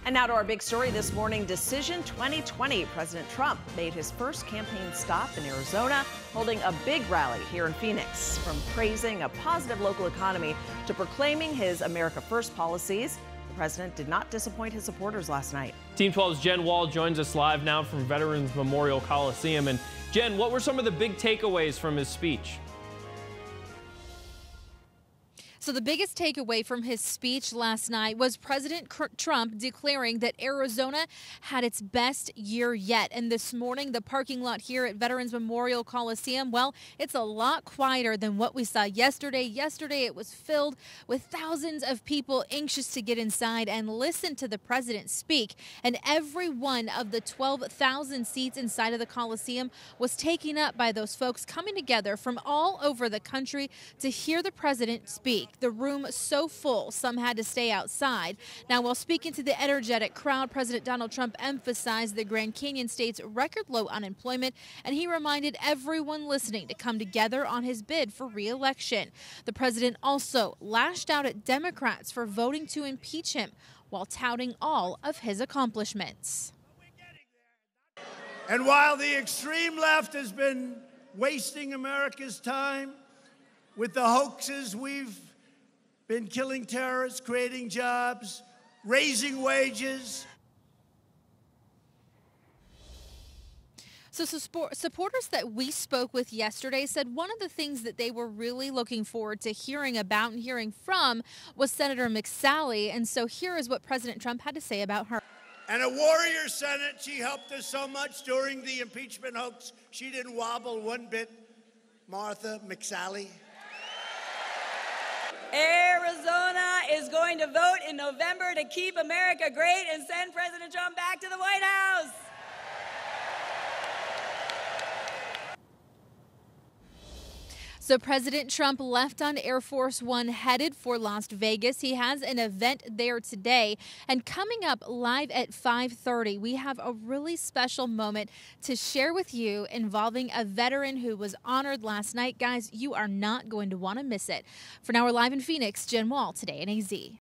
And now to our big story this morning, Decision 2020. President Trump made his first campaign stop in Arizona, holding a big rally here in Phoenix. From praising a positive local economy to proclaiming his America First policies, the president did not disappoint his supporters last night. Team 12's Jen Wahl joins us live now from Veterans Memorial Coliseum. And Jen, what were some of the big takeaways from his speech? So the biggest takeaway from his speech last night was President Trump declaring that Arizona had its best year yet. And this morning, the parking lot here at Veterans Memorial Coliseum, well, it's a lot quieter than what we saw yesterday. Yesterday, it was filled with thousands of people anxious to get inside and listen to the president speak. And every one of the 12,000 seats inside of the Coliseum was taken up by those folks coming together from all over the country to hear the president speak. The room so full, some had to stay outside. Now, while speaking to the energetic crowd, President Donald Trump emphasized the Grand Canyon state's record low unemployment, and he reminded everyone listening to come together on his bid for re-election. The president also lashed out at Democrats for voting to impeach him while touting all of his accomplishments. And while the extreme left has been wasting America's time with the hoaxes, we've been killing terrorists, creating jobs, raising wages. So supporters that we spoke with yesterday said one of the things that they were really looking forward to hearing about and hearing from was Senator McSally. And so here is what President Trump had to say about her. And a warrior Senate, she helped us so much during the impeachment hoax. She didn't wobble one bit. Martha McSally. Arizona is going to vote in November to keep America great and send President Trump back to the White House. So President Trump left on Air Force One headed for Las Vegas. He has an event there today. And coming up live at 5:30, we have a really special moment to share with you involving a veteran who was honored last night. Guys, you are not going to want to miss it. For now, we're live in Phoenix. Jen Wahl, Today in AZ.